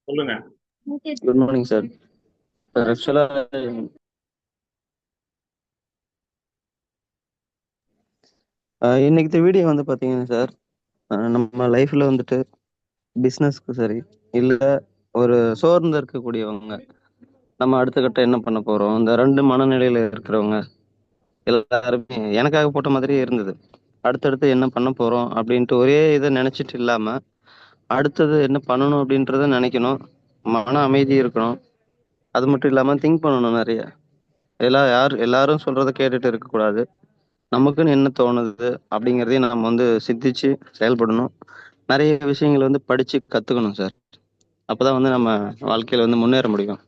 சொல்லுங்க. Good morning sir. Sir ஆக்சுவலா இன்னைக்கு வீடியோ வந்து பாத்தீங்கன்னா சார், நம்ம லைஃப்ல வந்துட்டு பிசினஸ்க்கு சரி, இல்ல ஒரு சோர்ந்து இருக்கக்கூடியவங்க, நம்ம அடுத்த கட்டம் என்ன பண்ண போறோம், இந்த ரெண்டு மனநிலையில இருக்கிறவங்க எல்லாருமே எனக்காக போட்ட மாதிரியே இருந்தது. அடுத்தடுத்து என்ன பண்ண போறோம் அப்படின்ட்டு ஒரே இதை நினைச்சிட்டு இல்லாம, அடுத்தது என்ன பண்ணணும் அப்படின்றத நினைக்கணும், மன அமைதி இருக்கணும். அது மட்டும் இல்லாம திங்க் பண்ணணும் நிறைய. எல்லாரும் சொல்றத கேட்டுட்டு இருக்கக்கூடாது. நமக்குன்னு என்ன தோணுது அப்படிங்கிறதையும் நம்ம வந்து சிந்திச்சு செயல்படணும். நிறைய விஷயங்கள் வந்து படிச்சு கத்துக்கணும் சார். அப்பதான் வந்து நம்ம வாழ்க்கையில வந்து முன்னேற முடியும்.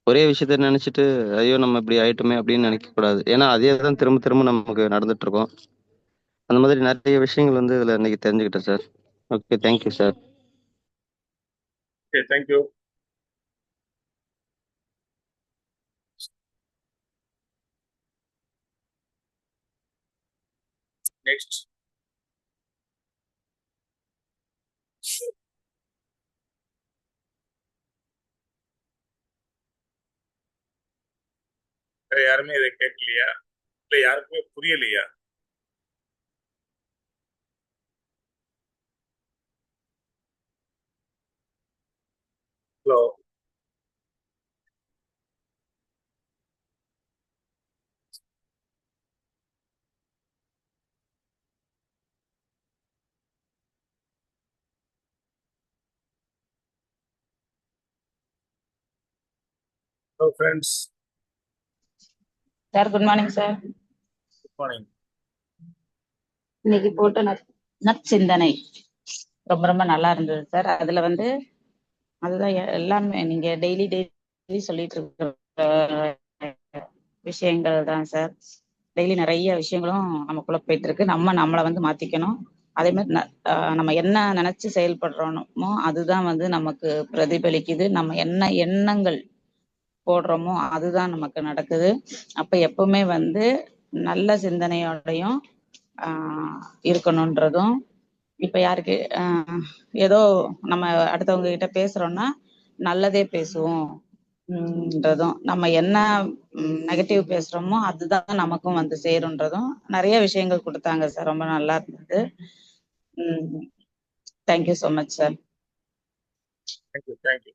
ஒரே விஷயத்த நினைச்சிட்டு ஐயோ நம்ம இப்படி ஆயிட்டுமே அப்படின்னு நினைக்க கூடாது. ஏன்னா அதே தான் திரும்ப திரும்ப நமக்கு நடந்துட்டு இருக்கோம். அந்த மாதிரி நிறைய விஷயங்கள் வந்து இதுல இன்னைக்கு தெரிஞ்சுக்கிட்டேன் sir. Okay, thank you sir. Okay, thank you. Next. வேற யாருமே இதை கேட்கலையா? இல்ல யாருக்குமே புரியலையா? Hello. Hello friends. Sir good morning sir. Good morning. இன்னைக்கு போட்ட நற்சிந்தனை ரொம்ப ரொம்ப நல்லா இருந்தது சார். அதுல வந்து அதுதான் எல்லாமே நீங்க டெய்லி டெய்லி சொல்லிட்டு இருக்கிற விஷயங்கள் தான் சார். டெய்லி நிறைய விஷயங்களும் நமக்குள்ள போயிட்டு இருக்கு. நம்மளை வந்து மாத்திக்கணும். அதே மாதிரி நம்ம என்ன நினைச்சு செயல்படுறோமோ அதுதான் வந்து நமக்கு பிரதிபலிக்குது. நம்ம என்ன எண்ணங்கள் போடுறோமோ அதுதான் நமக்கு நடக்குது. அப்ப எப்பவுமே வந்து நல்ல சிந்தனையோடையும் இருக்கணும்ன்றதும், இப்ப யாருக்கு ஏதோ நம்ம அடுத்தவங்க கிட்ட பேசுறோம்னா நல்லதே பேசுவோம் ன்றதும், நம்ம என்ன நெகட்டிவ் பேசுறோமோ அதுதான் நமக்கும் வந்து சேரும்ன்றதும் நிறைய விஷயங்கள் கொடுத்தாங்க சார். ரொம்ப நல்லா இருந்தது. Thank you so much sir. Thank you, thank you.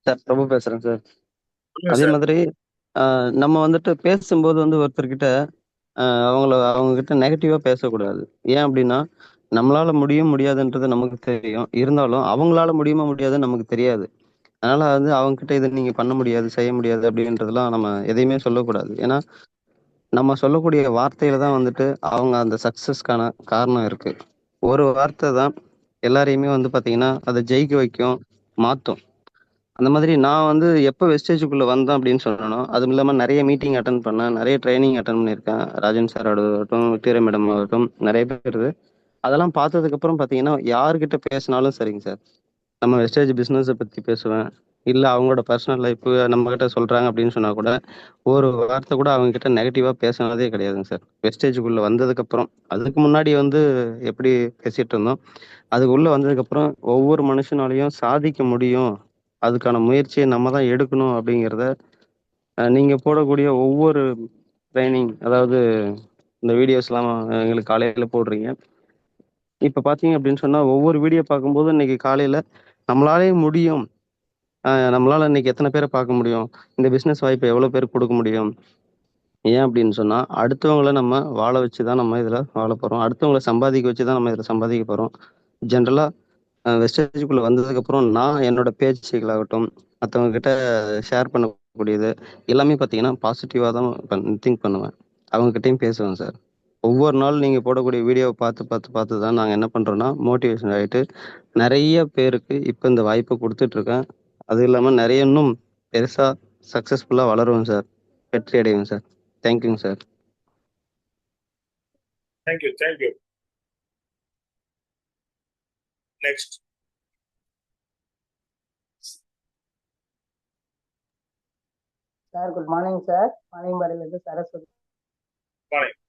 Sir Prabhu பேசுறேன் சார். சொல்லுங்க அதே சார். மாதிரி நம்ம வந்துட்டு பேசும்போது வந்து ஒருத்தர்கிட்ட அவங்க கிட்ட நெகட்டிவா பேசக்கூடாது. ஏன் அப்படின்னா, நம்மளால முடியும் முடியாதுன்றது நமக்கு தெரியும். இருந்தாலும் அவங்களால முடியுமா முடியாதுன்னு நமக்கு தெரியாது. அதனால வந்து அவங்க கிட்ட இதை நீங்க பண்ண முடியாது, செய்ய முடியாது அப்படின்றதெல்லாம் நம்ம எதையுமே சொல்லக்கூடாது. ஏன்னா நம்ம சொல்லக்கூடிய வார்த்தையில தான் வந்துட்டு அவங்க அந்த சக்சஸ்க்கான காரணம் இருக்கு. ஒரு வார்த்தை தான் எல்லாரையுமே வந்து பாத்தீங்கன்னா அதை ஜெயிக்க வைக்கும், மாத்தும். அந்த மாதிரி நான் வந்து எப்போ வெஸ்டேஜுக்குள்ள வந்தேன் அப்படின்னு சொல்லணும். அதுவும் இல்லாம நிறைய மீட்டிங் அட்டன் பண்ணேன், நிறைய ட்ரைனிங் அட்டன் பண்ணியிருக்கேன். ராஜன் சார் ஆகட்டும், விக்டோரியா மேடம் ஆகட்டும், நிறைய பேர். அதெல்லாம் பார்த்ததுக்கு அப்புறம் பாத்தீங்கன்னா யாருக்கிட்ட பேசினாலும் சரிங்க சார், நம்ம வெஸ்டேஜ் பிசினஸை பத்தி பேசுவேன், இல்ல அவங்களோட பர்சனல் லைஃப் நம்ம கிட்ட சொல்றாங்க அப்படின்னு சொன்னா கூட ஒரு வார்த்தை கூட அவங்க கிட்ட நெகட்டிவா பேசினதே கிடையாதுங்க சார். வெஸ்டேஜுக்குள்ள வந்ததுக்கு அப்புறம். அதுக்கு முன்னாடி வந்து எப்படி பேசிட்டு இருந்தோம், அதுக்கு உள்ள வந்ததுக்கு அப்புறம் ஒவ்வொரு மனுஷனாலையும் சாதிக்க முடியும், அதுக்கான முயற்சியை நம்ம தான் எடுக்கணும் அப்படிங்கிறத நீங்க போடக்கூடிய ஒவ்வொரு ட்ரைனிங், அதாவது இந்த வீடியோஸ்லாம் எங்களுக்கு காலையில போடுறீங்க. இப்ப பாத்தீங்க அப்படின்னு சொன்னா ஒவ்வொரு வீடியோ பார்க்கும்போது இன்னைக்கு காலையில நம்மளாலே முடியும், நம்மளால இன்னைக்கு எத்தனை பேரை பார்க்க முடியும், இந்த பிசினஸ் வாய்ப்பை எவ்வளவு பேருக்கு கொடுக்க முடியும். ஏன் அப்படின்னு சொன்னா அடுத்தவங்கள நம்ம வாழ வச்சுதான் நம்ம இதுல வாழ போறோம், அடுத்தவங்கள சம்பாதிக்க வச்சுதான் நம்ம இதுல சம்பாதிக்க போறோம். ஜென்ரலா வெஸ்டேஜுக்குள்ள வந்ததுக்கு அப்புறம் நான் என்னோட பேச்சுகளாகட்டும், மற்றவங்க கிட்ட ஷேர் பண்ணக்கூடியது எல்லாமே பார்த்தீங்கன்னா பாசிட்டிவாக தான் திங்க் பண்ணுவேன். அவங்க கிட்டயும் பேசுவேன் சார். ஒவ்வொரு நாள் நீங்க போடக்கூடிய வீடியோவை பார்த்து பார்த்து பார்த்து தான் நாங்கள் என்ன பண்றோம்னா மோட்டிவேஷன் ஆகிட்டு நிறைய பேருக்கு இப்போ இந்த வாய்ப்பை கொடுத்துட்டு இருக்கேன். அது இல்லாமல் நிறைய இன்னும் பெருசா சக்சஸ்ஃபுல்லா வளருவேன் சார், வெற்றி அடைவேன் சார். தேங்க்யூங்க sir. Thank you, thank you. Next. Sir good morning sir. Morning Saraswati. Morning.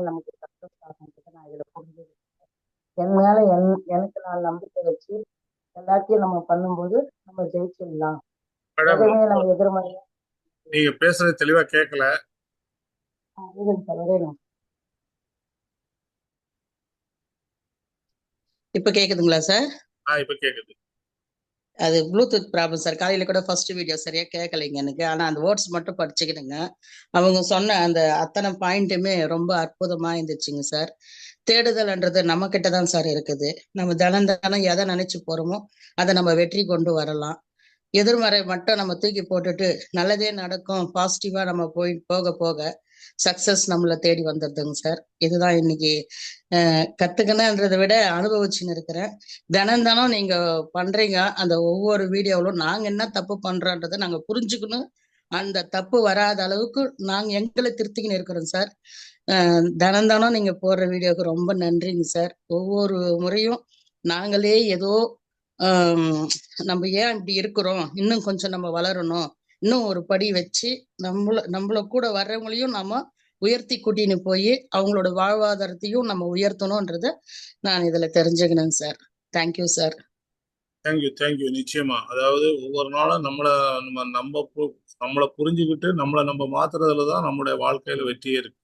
நமக்கு சக்சஸ் ஆகும்னு நான் இதில் புரிஞ்சது. என் மேல எனக்கு நான் நம்பிக்கை வச்சு எல்லாத்தையும் நம்ம பண்ணும்போது நம்ம ஜெயிச்சிடலாம். எதுவுமே நம்ம எதிர்மறையா. நீங்க பேசுறது தெளிவா கேட்கல. இப்ப கேக்குதுங்களா சார்? இப்ப கேக்குது. அது ப்ளூடூத் ப்ராப்ளம் சார். காலையில கூட ஃபர்ஸ்ட் வீடியோ சரியா கேட்கலைங்க எனக்கு. ஆனா அந்த வேர்ட்ஸ் மட்டும் படிச்சுக்கிடுங்க. அவங்க சொன்ன அந்த அத்தனை பாயிண்ட்டுமே ரொம்ப அற்புதமா இருந்துச்சுங்க சார். தேடுதல்ன்றது நம்ம கிட்ட தான் சார் இருக்குது. நம்ம தினம் எதை நினைச்சு போறோமோ அதை நம்ம வெற்றி கொண்டு வரலாம். எதிர்மறை மட்டும் நம்ம தூக்கி போட்டுட்டு நல்லதே நடக்கும் பாசிட்டிவா நம்ம போக போக சக்சஸ் நம்மளை தேடி வந்துடுதுங்க சார். இதுதான் இன்னைக்கு கத்துக்கணுன்றதை விட அனுபவிச்சுன்னு இருக்கிறேன். தினம் நீங்க பண்றீங்க. அந்த ஒவ்வொரு வீடியோவிலும் நாங்க என்ன தப்பு பண்றோன்றதை நாங்க புரிஞ்சுக்கணும். அந்த தப்பு வராத அளவுக்கு நாங்க எங்களை திருத்திக்கின்னு இருக்கிறோம் சார். தினம் நீங்க போடுற வீடியோவுக்கு ரொம்ப நன்றிங்க சார். ஒவ்வொரு முறையும் நாங்களே ஏதோ நம்ம ஏன் இப்படி இருக்கிறோம், இன்னும் கொஞ்சம் நம்ம வளரணும், இன்னும் ஒரு படி வச்சு நம்மள கூட வர்றவங்களையும் நம்ம உயர்த்தி கூட்டின்னு போய் அவங்களோட வாழ்வாதாரத்தையும் நம்ம உயர்த்தணும்ன்றத நான் இதுல தெரிஞ்சுக்கணும் சார். Thank you sir. தேங்க்யூ. நிச்சயமா. அதாவது ஒவ்வொரு நாளும் நம்மளை புரிஞ்சுக்கிட்டு நம்ம மாத்துறதுலதான் நம்மளுடைய வாழ்க்கையில வெற்றியே இருக்கு.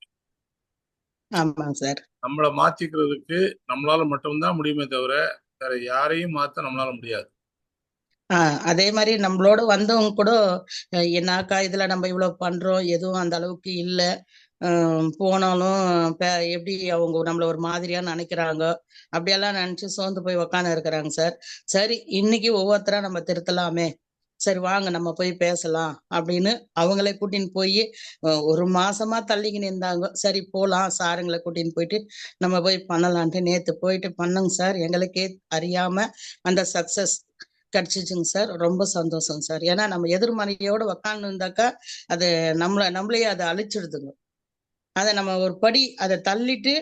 ஆமாங்க சார். நம்மளை மாத்திக்கிறதுக்கு நம்மளால மட்டும்தான் முடியுமே தவிர வேற யாரையும் மாத்த நம்மளால முடியாது. அதே மாதிரி நம்மளோட வந்தவங்க கூட என்னாக்கா இதுல நம்ம இவ்வளவு பண்றோம், எதுவும் அந்த அளவுக்கு இல்லை, போனாலும் எப்படி அவங்க நம்மள ஒரு மாதிரியா நினைக்கிறாங்க, அப்படியெல்லாம் நினைச்சு சோர்ந்து போய் உக்காந்து இருக்கிறாங்க சார். சரி, இன்னைக்கு ஒவ்வொருத்தரா நம்ம திருத்தலாமே, சரி வாங்க நம்ம போய் பேசலாம் அப்படின்னு அவங்களே கூட்டின்னு போய் ஒரு மாசமா தள்ளிக்கின்னு இருந்தாங்க. சரி போலாம் சாருங்களை கூட்டின்னு போயிட்டு நம்ம போய் பண்ணலான்ட்டு நேத்து போயிட்டு பண்ணோங்க சார். எங்களுக்கே அறியாம அந்த சக்சஸ் கிடைச்சிச்சுங்க சார். ரொம்ப சந்தோஷம் சார். ஏன்னா நம்ம எதிர்மறையோட உக்காந்து இருந்தாக்கா அது நம்மளையே அதை அழிச்சிடுதுங்க. அதை நம்ம ஒரு படி அதை தள்ளிட்டு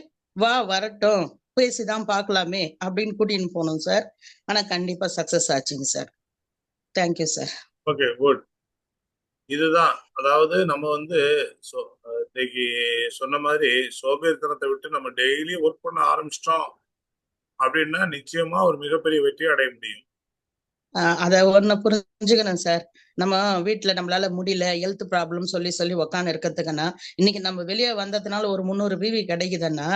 வரட்டும் பேசிதான் பார்க்கலாமே அப்படின்னு கூட்டின்னு போனோம் சார். ஆனா கண்டிப்பா சக்சஸ் ஆச்சுங்க sir. Thank you sir. Okay, good. இதுதான், அதாவது நம்ம இன்னைக்கு சொன்ன மாதிரி சோம்பேறித்தனத்தை விட்டு நம்ம டெய்லி ஒர்க் பண்ண ஆரம்பிச்சிட்டோம் அப்படின்னா நிச்சயமா ஒரு மிகப்பெரிய வெற்றி அடைய முடியும். அத ஒண்ணு புரிஞ்சுக்கணும் சார். நம்ம வீட்டுல நம்மளால முடியல, ஹெல்த் ப்ராப்ளம் சொல்லி உக்காந்து இருக்கிறதுக்குன்னா இன்னைக்கு நம்ம வெளியே வந்ததுனால ஒரு 300 பிவி கிடைக்குதுன்னா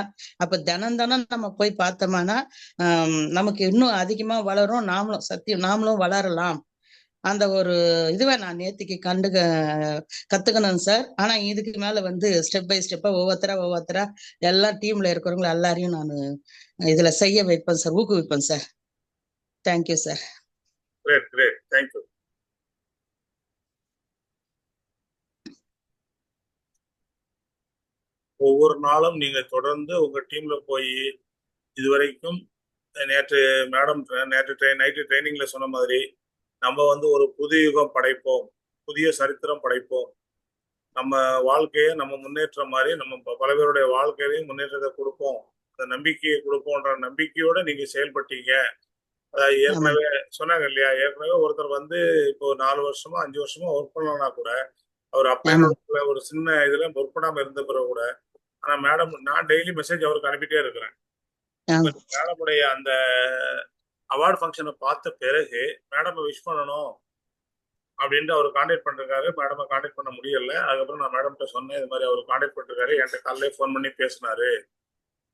அப்ப தினம் நம்ம போய் பார்த்தோம்னா நமக்கு இன்னும் அதிகமா வளரும். நாமளும் வளரலாம். அந்த ஒரு இதுவை நான் நேத்திக்கு கத்துக்கணும் சார். ஆனா இதுக்கு மேல ஸ்டெப் பை ஸ்டெப்பா ஒவ்வொருத்தரா எல்லா டீம்ல இருக்கிறவங்க எல்லாரையும் நான் இதுல செய்ய வைப்பேன் சார், ஊக்குவிப்பேன் sir. Thank you sir. Great. Thank you. ஒவ்வொரு நாளும் நீங்க தொடர்ந்து உங்க டீம்ல போய் இதுவரைக்கும் நேற்று நைட்டு ட்ரைனிங்ல சொன்ன மாதிரி நம்ம ஒரு புது யுகம் படைப்போம், புதிய சரித்திரம் படைப்போம், நம்ம வாழ்க்கையை நம்ம முன்னேற்ற மாதிரி நம்ம பல பேருடைய வாழ்க்கையிலையும் முன்னேற்றத்தை கொடுப்போம், அந்த நம்பிக்கையை கொடுப்போம்ன்ற நம்பிக்கையோட நீங்க செயல்பட்டீங்க. அதாவது ஏற்கனவே சொன்னாங்க இல்லையா, ஏற்கனவே ஒருத்தர் இப்போ 4 வருஷமா 5 வருஷமா ஒர்க் பண்ணலன்னா கூட அவர் அப்ப ஒரு சின்ன இதுல ஒர்க் பண்ணாம இருந்த பிறகு கூட, ஆனா மேடம் நான் டெய்லி மெசேஜ் அவருக்கு அனுப்பிட்டே இருக்கிறேன். மேடமுடைய அந்த அவார்டு ஃபங்க்ஷனை பார்த்த பிறகு மேடம் விஷ் பண்ணணும் அப்படின்ட்டு அவர் கான்டாக்ட் பண்ணிருக்காரு. மேடமை கான்டாக்ட் பண்ண முடியல. அதுக்கப்புறம் நான் மேடம்கிட்ட சொன்னேன், இது மாதிரி அவர் கான்டாக்ட் பண்ணிருக்காரு, என்கிட்ட காலையிலே ஃபோன் பண்ணி பேசினாரு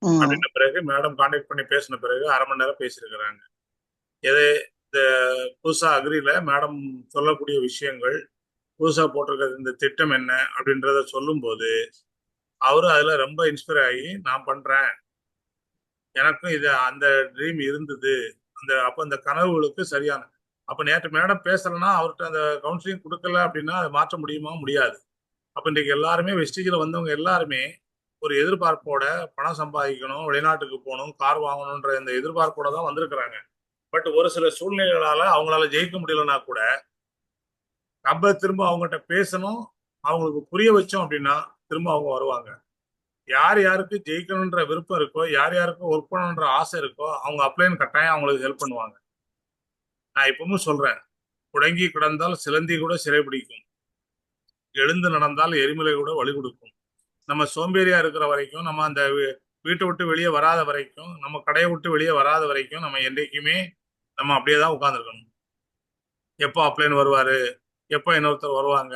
அப்படின்ன பிறகு மேடம் கான்டாக்ட் பண்ணி பேசின பிறகு 1/2 மணி நேரம் பேசியிருக்கிறாங்க. இந்த புதுசா அக்ரியில மேடம் சொல்லக்கூடிய விஷயங்கள், புதுசா போட்டிருக்கிறது இந்த திட்டம் என்ன அப்படின்றத சொல்லும் போது அவரு அதுல ரொம்ப இன்ஸ்பயர் ஆகி நான் பண்றேன், எனக்கும் அந்த ட்ரீம் இருந்தது, அப்ப அந்த கனவுகளுக்கு சரியான அப்ப நேற்று மேடம் பேசலன்னா அவர்கிட்ட அந்த கவுன்சிலிங் கொடுக்கல அப்படின்னா அதை மாற்ற முடியுமா? முடியாது. அப்ப இன்றைக்கு எல்லாருமே வெஸ்டிஜில் வந்தவங்க எல்லாருமே ஒரு எதிர்பார்ப்போட பணம் சம்பாதிக்கணும், வெளிநாட்டுக்கு போகணும், கார் வாங்கணுன்ற இந்த எதிர்பார்ப்போட தான் வந்திருக்கிறாங்க. பட் ஒரு சில சூழ்நிலைகளால அவங்களால ஜெயிக்க முடியலன்னா கூட நம்ம திரும்ப அவங்ககிட்ட பேசணும், அவங்களுக்கு புரிய வச்சோம் அப்படின்னா திரும்ப அவங்க வருவாங்க. யார் யாருக்கு ஜெயிக்கணுன்ற விருப்பம் இருக்கோ, யார் யாருக்கு ஒர்க் பண்ணணுன்ற ஆசை இருக்கோ, அவங்க அப்ளைன் கட்டாயம் அவங்களுக்கு ஹெல்ப் பண்ணுவாங்க. நான் இப்பவும் சொல்றேன், முடங்கி கிடந்தால் சிலந்தி கூட சிறைபிடிக்கும், எழுந்து நடந்தால் எரிமலை கூட வழி கொடுக்கும். நம்ம சோம்பேறியா இருக்கிற வரைக்கும், நம்ம அந்த வீட்டை விட்டு வெளியே வராத வரைக்கும், நம்ம கடையை விட்டு வெளியே வராத வரைக்கும், நம்ம என்றைக்குமே நம்ம அப்படியே தான் உட்கார்ந்துருக்கணும். எப்போ அப்ளைன் வருவாரு, எப்போ இன்னொருத்தர் வருவாங்க,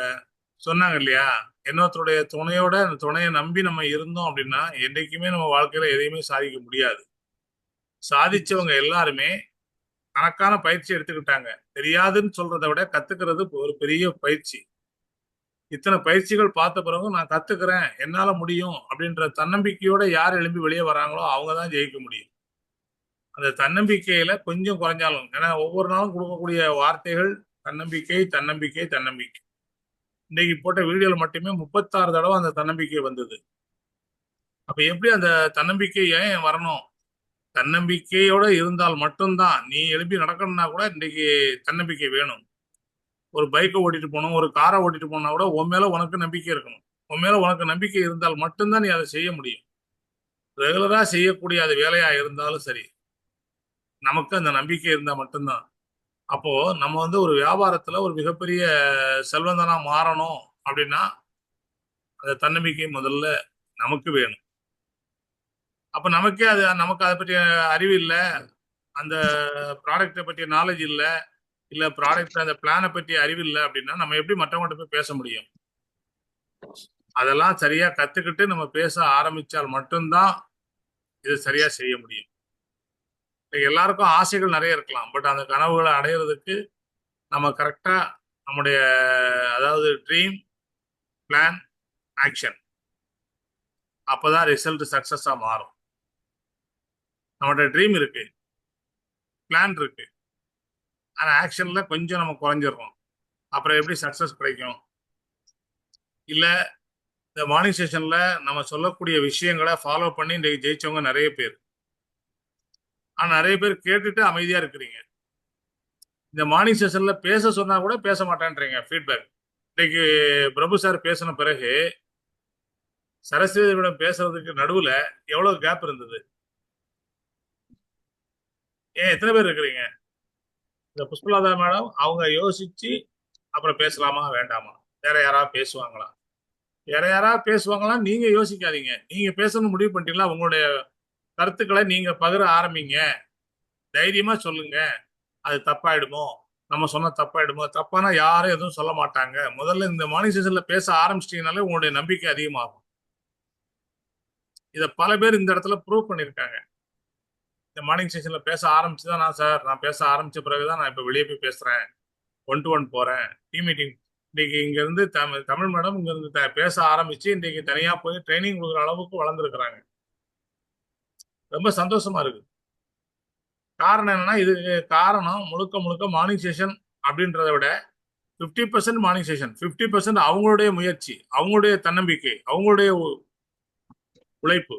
சொன்னாங்க இல்லையா? இன்னொருத்தருடைய துணையோட அந்த துணையை நம்பி நம்ம இருந்தோம் அப்படின்னா என்றைக்குமே நம்ம வாழ்க்கையில எதையுமே சாதிக்க முடியாது. சாதிச்சவங்க எல்லாருமே கணக்கான பயிற்சி எடுத்துக்கிட்டாங்க. தெரியாதுன்னு சொல்றதை விட கத்துக்கிறது ஒரு பெரிய பயிற்சி. இத்தனை பயிற்சிகள் பார்த்த பிறகு நான் கத்துக்கிறேன், என்னால முடியும் அப்படின்ற தன்னம்பிக்கையோட யார் எழும்பி வெளியே வராங்களோ அவங்க தான் ஜெயிக்க முடியும். அந்த தன்னம்பிக்கையில கொஞ்சம் குறைஞ்சாலும், ஏன்னா ஒவ்வொரு நாளும் கொடுக்கக்கூடிய வார்த்தைகள் தன்னம்பிக்கை தன்னம்பிக்கை தன்னம்பிக்கை. இன்னைக்கு போட்ட வீடியோல மட்டுமே 36 தடவை அந்த தன்னம்பிக்கை வந்தது. அப்ப எப்படி அந்த தன்னம்பிக்கை ஏன் வரணும்? தன்னம்பிக்கையோட இருந்தால் மட்டும்தான். நீ எழுப்பி நடக்கணும்னா கூட இன்னைக்கு தன்னம்பிக்கை வேணும். ஒரு பைக்கை ஓட்டிட்டு போகணும், ஒரு காரை ஓட்டிட்டு போனா கூட உன் மேல உனக்கு நம்பிக்கை இருக்கணும். உன் மேல உனக்கு நம்பிக்கை இருந்தால் மட்டும்தான் நீ அதை செய்ய முடியும். ரெகுலரா செய்யக்கூடிய அது வேலையா இருந்தாலும் சரி, நமக்கு அந்த நம்பிக்கை இருந்தா மட்டும்தான். அப்போ நம்ம வந்து ஒரு வியாபாரத்துல ஒரு மிகப்பெரிய செல்வந்தனா மாறணும் அப்படின்னா அந்த தன்னம்பிக்கை முதல்ல நமக்கு வேணும். அப்ப நமக்கு அதை பற்றிய அறிவு இல்லை, அந்த ப்ராடக்டை பற்றிய நாலேஜ் இல்லை, இல்ல ப்ராடக்ட் அந்த பிளானை பற்றிய அறிவு இல்லை அப்படின்னா நம்ம எப்படி மற்றவங்கள்ட்ட போய் பேச முடியும்? அதெல்லாம் சரியா கத்துக்கிட்டு நம்ம பேச ஆரம்பிச்சால் மட்டும்தான் இது சரியா செய்ய முடியும். எல்லாருக்கும் ஆசைகள் நிறைய இருக்கலாம், பட் அந்த கனவுகளை அடையிறதுக்கு நம்ம கரெக்டா நம்முடைய அதாவது ட்ரீம், பிளான், ஆக்ஷன், அப்பதான் ரிசல்ட் சக்சஸா மாறும். நம்மளோட ட்ரீம் இருக்கு, பிளான் இருக்கு, ஆனா ஆக்ஷன்ல கொஞ்சம் நம்ம குறைஞ்சிடறோம். அப்புறம் எப்படி சக்சஸ் கிடைக்கும்? இல்ல இந்த மார்னிங் செஷன்ல நம்ம சொல்லக்கூடிய விஷயங்களை ஃபாலோ பண்ணி இன்றைக்கு ஜெயிச்சவங்க நிறைய பேர். ஆனா நிறைய பேர் கேட்டுட்டு அமைதியா இருக்கிறீங்க. இந்த மார்னிங் செஷன்ல பேச சொன்னா கூட பேச மாட்டேன்றீங்க. ஃபீட்பேக் இன்னைக்கு பிரபு சார் பேசின பிறகு சரஸ்வதியிடம் பேசுறதுக்கு நடுவுல எவ்வளவு கேப் இருந்தது? ஏன் எத்தனை பேர் இருக்கிறீங்க? இந்த புஷ்பலதா மேடம் அவங்க யோசிச்சு அப்புறம் பேசலாமா வேண்டாமா, வேற யாராவது பேசுவாங்களா, வேற யாராவது பேசுவாங்களா, நீங்க யோசிக்காதீங்க. நீங்க பேசணும்னு முடிவு பண்ணிட்டீங்களா? உங்களுடைய கருத்துக்களை நீங்க பகிர ஆரம்பிங்க, தைரியமா சொல்லுங்க. அது தப்பாயிடுமோ, நம்ம சொன்ன தப்பாயிடுமோ? தப்பானா யாரும் எதுவும் சொல்ல மாட்டாங்க. முதல்ல இந்த மார்னிங் செஷன்ல பேச ஆரம்பிச்சிட்டீங்கனாலே உங்களுடைய நம்பிக்கை அதிகமாகும். இதை பல பேர் இந்த இடத்துல ப்ரூவ் பண்ணியிருக்காங்க. இந்த மார்னிங் செஷன்ல பேச ஆரம்பிச்சுதான் நான் பேச ஆரம்பிச்ச பிறகுதான் நான் இப்ப வெளியே போய் பேசுறேன், 1 to 1 போறேன், டீம் மீட்டிங். இன்னைக்கு இங்க இருந்து தமிழ் மேடம் இங்க இருந்து பேச ஆரம்பிச்சு இன்னைக்கு தனியா போய் ட்ரைனிங் கொடுக்குற அளவுக்கு வளர்ந்துருக்கிறாங்க. ரொம்ப சந்தோஷமா இருக்கு. காரணம் என்னன்னா, இதுக்கு காரணம் முழுக்க முழுக்க மார்னிங் செஷன் அப்படின்றத விட 50% மார்னிங் செஷன், 50% அவங்களுடைய முயற்சி, அவங்களுடைய தன்னம்பிக்கை, அவங்களுடைய உழைப்பு.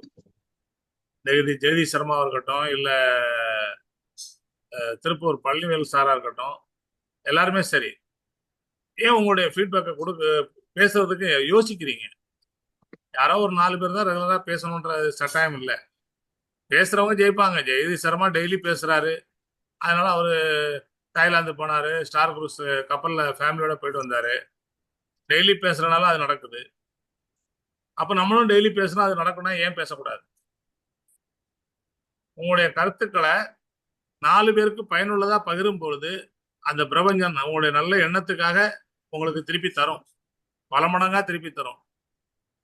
ஜெகதி சர்மாவா இருக்கட்டும், இல்ல திருப்பூர் பழனிவேல் சாரா இருக்கட்டும், எல்லாருமே சரி. ஏன் உங்களுடைய ஃபீட்பேக்கை பேசுறதுக்கு யோசிக்கிறீங்க? யாரோ ஒரு 4 பேர் தான் ரெகுலரா பேசணுன்ற சட்டாயம் இல்லை. பேசுறவங்க ஜெயிப்பாங்க. ஜெகதி சர்மா டெய்லி பேசுறாரு, அதனால அவரு தாய்லாந்து போனாரு, ஸ்டார் குரூஸ் கப்பல்ல ஃபேமிலியோட போயிட்டு வந்தாரு. டெய்லி பேசுறதுனால அது நடக்குது. அப்ப நம்மளும் டெய்லி பேசினா அது நடக்கும்னா ஏன் பேசக்கூடாது? உங்களுடைய கருத்துக்களை 4 பேருக்கு பயனுள்ளதா பகிரும் பொழுது அந்த பிரபஞ்சம் உங்களுடைய நல்ல எண்ணத்துக்காக உங்களுக்கு திருப்பி தரும், பல மடங்கா திருப்பி தரும்.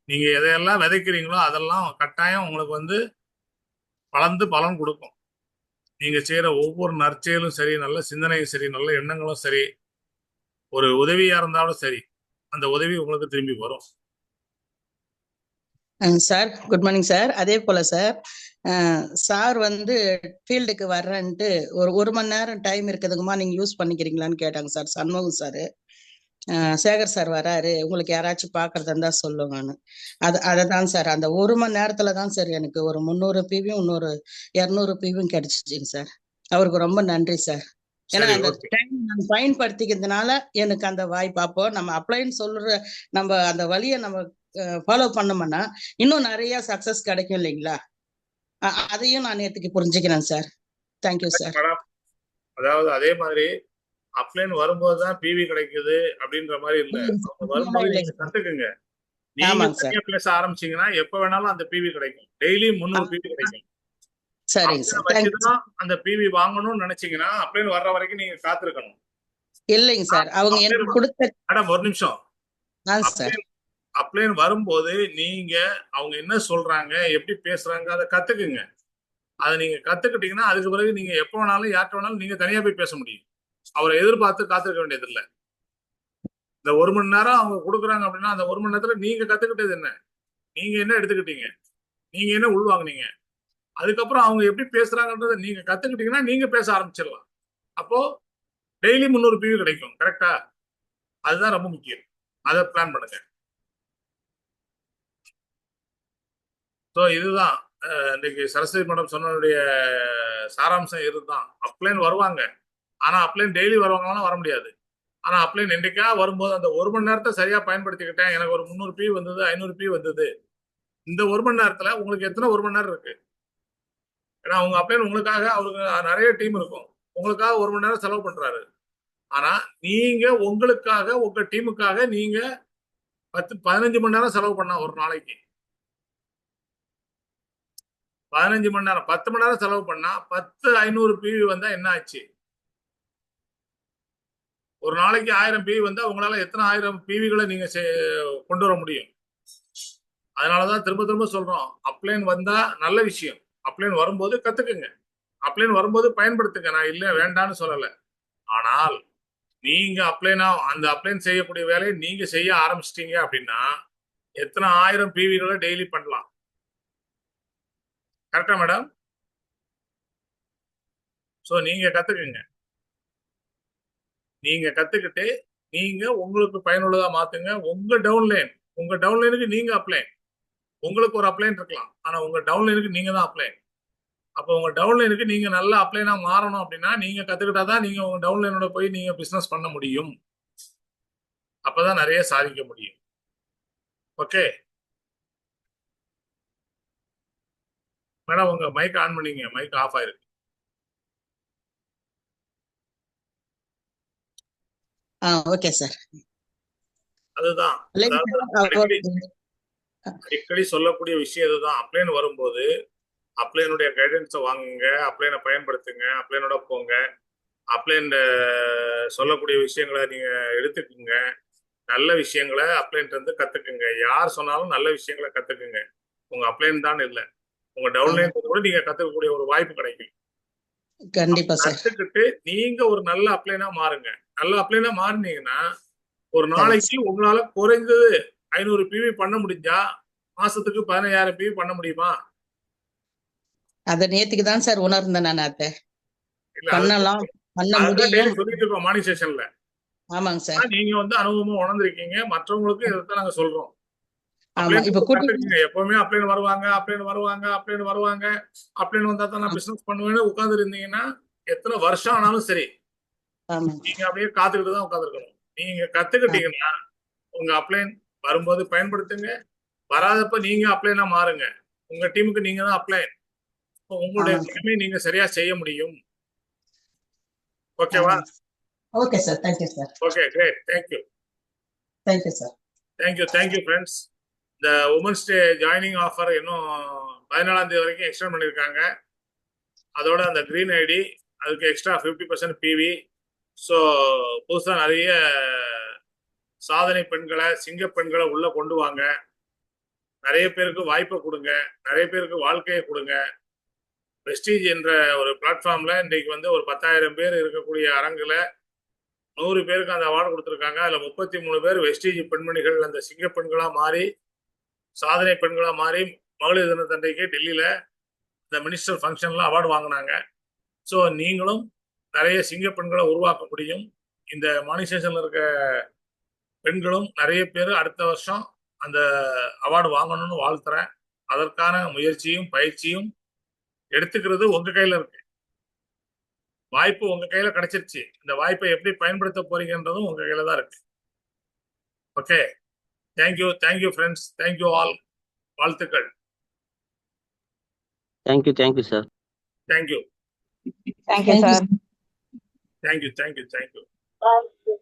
நீங்க எதையெல்லாம் விதைக்கிறீங்களோ அதெல்லாம் கட்டாயம் உங்களுக்கு வந்து வளர்ந்து பலன் கொடுக்கும். நீங்க செய்யற ஒவ்வொரு நற்செயலும் சரி, நல்ல சிந்தனையும் சரி, நல்ல எண்ணங்களும் சரி, ஒரு உதவியா இருந்தாலும் சரி, அந்த உதவி உங்களுக்கு திரும்பி வரும். Sir good morning sir. அதே போல சார், சார் வந்து ஃபீல்டுக்கு வர்றேன்ட்டு ஒரு மணி நேரம் டைம் இருக்குதுங்கம்மா, நீங்க யூஸ் பண்ணிக்கிறீங்களான்னு கேட்டாங்க sir. Shanmugam sir, Sekar sir வராரு, உங்களுக்கு யாராச்சும் பாக்குறதா இருந்தா சொல்லுங்கன்னு. அதான் சார், அந்த 1 மணி நேரத்துல தான் சார் எனக்கு ஒரு 300 PV இன்னொரு 200 PV கிடைச்சிச்சுங்க சார். அவருக்கு ரொம்ப நன்றி சார். ஏன்னா சரி, அந்த ஓகே. டைம் நான் பயன்படுத்திக்கிறதுனால எனக்கு அந்த வாய்ப்பு. அப்போ நம்ம அப்ளைன்னு சொல்ற நம்ம அந்த வழியை நம்ம ஃபாலோ பண்ணோம்னா இன்னும் நிறைய சக்சஸ் கிடைக்கும் இல்லைங்களா? அதையும் நான் நேற்றுக்கு புரிஞ்சுக்கிறேன் சார். Thank you sir. மேடம், அதாவது அதே மாதிரி அப்ளைன் வரும்போது தான் பிவி கிடைக்குது அப்படின்ற மாதிரி இல்ல. அவங்க வரும்போது நீங்க இல்லைங்க சார். கத்துக்குங்க. நீங்க ஆமாங்க சார். தனியா பேச ஆரம்பிச்சீங்கன்னா எப்ப வேணாலும் அந்த பிவி கிடைக்கும். டெய்லி 300 பிவி கிடைக்கும். சரிங்க அப்ளைன் சார். தேங்க்யூ. வச்சுதான் அந்த பிவி வாங்கணும்னு நினைச்சீங்கன்னா அப்ளைன் வர்ற வரைக்கும் நீங்க காத்திருக்கணும். இல்லைங்க சார், அவங்க அப்ளைன் எனக்கு கொடுத்த மேடம் ஒரு நிமிஷம். சார். அப்ளைன் அப்ளைன் வரும்போது நீங்க அவங்க என்ன சொல்றாங்க, எப்படி பேசுறாங்க அதை கத்துக்குங்க. அதை நீங்க கத்துக்கிட்டீங்கன்னா அதுக்கு பிறகு நீங்க எப்ப வேணாலும் யார்கிட்ட வேணாலும் நீங்க தனியா போய் பேச முடியும். அவரை எதிர்பார்த்து காத்திருக்க வேண்டியது இல்லை. இந்த 1 மணி நேரம் அவங்க கொடுக்குறாங்க அப்படின்னா அந்த 1 மணி நேரத்துல நீங்க கத்துக்கிட்டது என்ன, நீங்க என்ன எடுத்துக்கிட்டீங்க, நீங்க என்ன உள்வாங்குனீங்க, அதுக்கப்புறம் அவங்க எப்படி பேசுறாங்கன்றதை நீங்க கத்துக்கிட்டீங்கன்னா நீங்க பேச ஆரம்பிச்சிடலாம். அப்போ டெய்லி 300 பிவி கிடைக்கும். கரெக்டா? அதுதான் ரொம்ப முக்கியம். அதை பிளான் பண்ணுங்க. ஸோ இதுதான் இன்னைக்கு சரஸ்வதி மேடம் சொன்னதுடைய சாராம்சம் இதுதான். அப்ளைன் வருவாங்க, ஆனா அப்ளைன் டெய்லி வருவாங்களாம் வர முடியாது. ஆனா அப்ளைன் என்னைக்கா வரும்போது அந்த 1 மணி நேரத்தை சரியா பயன்படுத்திக்கிட்டேன், எனக்கு ஒரு 300 பி வந்தது, 500 பி வந்தது. இந்த 1 மணி நேரத்துல உங்களுக்கு எத்தனை 1 மணி நேரம் இருக்கு? ஏன்னா உங்க அப்ளைன் உங்களுக்காக அவருக்கு நிறைய டீம் இருக்கும், உங்களுக்காக 1 மணி நேரம் செலவு பண்றாரு. ஆனா நீங்க உங்களுக்காக உங்க டீமுக்காக நீங்க 15 மணி நேரம் செலவு பண்ண ஒரு நாளைக்கு 15 மணி நேரம் 10 மணி நேரம் செலவு பண்ணா 500 பிவி வந்தா என்ன ஆச்சு? ஒரு நாளைக்கு 1000 பிவி வந்தா உங்களால எத்தனை 1000 பிவிகளை நீங்க கொண்டு வர முடியும்? அதனாலதான் திரும்ப திரும்ப சொல்றோம், அப்ளைன் வந்தா நல்ல விஷயம். அப்ளைன் வரும்போது கத்துக்குங்க, அப்ளைன் வரும்போது பயன்படுத்துங்க. நான் இல்ல வேண்டான்னு சொல்லல. ஆனால் நீங்க அந்த அப்ளைன் செய்யக்கூடிய வேலையை நீங்க செய்ய ஆரம்பிச்சிட்டீங்க அப்படின்னா எத்தனை 1000 பிவிகளை டெய்லி பண்ணலாம். கரெக்டா மேடம்? சோ நீங்க கத்துக்குங்க. நீங்க கத்துக்கிட்டு நீங்க உங்களுக்கு பயனுள்ளதா மாத்துங்க. உங்க டவுன்லைனுக்கு நீங்க அப்ளைன். உங்களுக்கு ஒரு அப்ளைன் இருக்கலாம், ஆனா உங்க டவுன்லைனுக்கு நீங்க தான் அப்ளைன். அப்போ உங்க டவுன்லைனுக்கு நீங்க நல்ல அப்ளைனா மாறணும் அப்படின்னா நீங்க கத்துக்கிட்டாதான் நீங்க உங்க டவுன்லைனோட போய் நீங்க பிசினஸ் பண்ண முடியும். அப்பதான் நிறைய சாதிக்க முடியும். ஓகே மேடம், உங்க மைக் ஆன் பண்ணீங்க, மைக் ஆஃப் ஆயிருக்கு. Okay sir. அதுதான், அதாவது அடிக்கடி சொல்லக்கூடிய விஷயம் இதுதான். அப்ளைன் வரும்போது அப்ளைனுடைய கைடன்ஸை வாங்குங்க, அப்ளைனை பயன்படுத்துங்க, அப்ளைனோட போங்க, அப்ளைன் சொல்லக்கூடிய விஷயங்களை நீங்க எடுத்துக்குங்க. நல்ல விஷயங்களை அப்ளைன் இருந்து கத்துக்குங்க. யார் சொன்னாலும் நல்ல விஷயங்களை கத்துக்குங்க. உங்க அப்ளைன் தான் இல்லை, உங்க டவுன்லைன் கூட நீங்க கத்துக்கக்கூடிய ஒரு வாய்ப்பு கிடைக்கும். கண்டிப்பா சார். கத்துக்கிட்டு நீங்க ஒரு நல்ல அப்ளைனா மாறுங்க. நல்ல அப்ளைனா மாறினீங்கன்னா ஒரு நாளைக்கு உங்களால குறைந்தது 500 பிவி பண்ண முடிஞ்சா மாசத்துக்கு 15000 பிவி பண்ண முடியுமா? அத நேத்துக்கு தான் சார் உணர்ந்தேன் நான். அத இல்ல, பண்ணலாம், பண்ண முடியும். சொல்லிட்டு இருக்கோம் மார்னிங் செஷன்ல. ஆமாங்க சார். நீங்க வந்து அனுபவமா உணர்ந்திருக்கீங்க, மற்றவங்களுக்கு இதைத்தான் நாங்க சொல்றோம். ஆமா, இப்ப கூட்டி கத்துக்குங்க. எப்பவுமே அப்ளைன் வருவாங்க, அப்ளைன் வருவாங்க, அப்ளைன் வருவாங்க, அப்ளைன் வந்தா தான் நான் பிசினஸ் பண்ணுவேன்னு உட்கார்ந்து இருந்தீங்கன்னா எத்தனை வருஷம் ஆனாலும் சரி நீங்க அப்படியே காத்துக்கிட்டு தான் உட்கார்ந்துருக்கணும். நீங்க கத்துக்கிட்டீங்கன்னா உங்க அப்ளைன் வரும்போது பயன்படுத்துங்க, வராதப்ப நீங்க அப்ளைனா மாறுங்க. உங்க டீமுக்கு நீங்க தான் அப்ளைன். உங்களுடைய கடமையை நீங்க சரியா செய்ய முடியும். ஓகேவா? Okay sir. Thank you sir. Okay, great. Thank you. Thank you sir. Thank you friends. இந்த உமன்ஸ் டே ஜாயினிங் ஆஃபர் இன்னும் 14ஆம் தேதி வரைக்கும் எக்ஸ்டெண்ட் பண்ணியிருக்காங்க. அதோட அந்த கிரீன் ஐடி அதுக்கு எக்ஸ்ட்ரா 50% பிவி. ஸோ புதுசாக நிறைய சாதனை பெண்களை, சிங்க பெண்களை உள்ள கொண்டு வாங்க. நிறைய பேருக்கு வாய்ப்பை கொடுங்க, நிறைய பேருக்கு வாழ்க்கையை கொடுங்க. வெஸ்டீஜ் என்ற ஒரு பிளாட்ஃபார்ம்ல இன்னைக்கு வந்து ஒரு 10,000 பேர் இருக்கக்கூடிய அரங்குல 100 பேருக்கு அந்த அவார்டு கொடுத்துருக்காங்க. அதுல 33 பேர் வெஸ்டீஜ் பெண்மணிகள், அந்த சிங்க பெண்களா மாறி, சாதனை பெண்களா மாறி மகளிர் தினத்தன்றைக்கு டெல்லியில இந்த மினிஸ்டர் ஃபங்க்ஷன்ல அவார்டு வாங்கினாங்க. ஸோ நீங்களும் நிறைய சிங்க பெண்களை உருவாக்க முடியும். இந்த மானிசேஷன்ல இருக்க பெண்களும் நிறைய பேர் அடுத்த வருஷம் அந்த அவார்டு வாங்கணும்னு வாழ்த்துறேன். அதற்கான முயற்சியும் பயிற்சியும் எடுத்துக்கிறது உங்க கையில இருக்கு. வாய்ப்பு உங்க கையில கிடைச்சிருச்சு. இந்த வாய்ப்பை எப்படி பயன்படுத்த போறீங்கன்றதும் உங்க கையில தான் இருக்கு. Okay, thank you friends, thank you all. வாழ்த்துக்கள். Thank you sir. Thank you thank you sir. Thank you.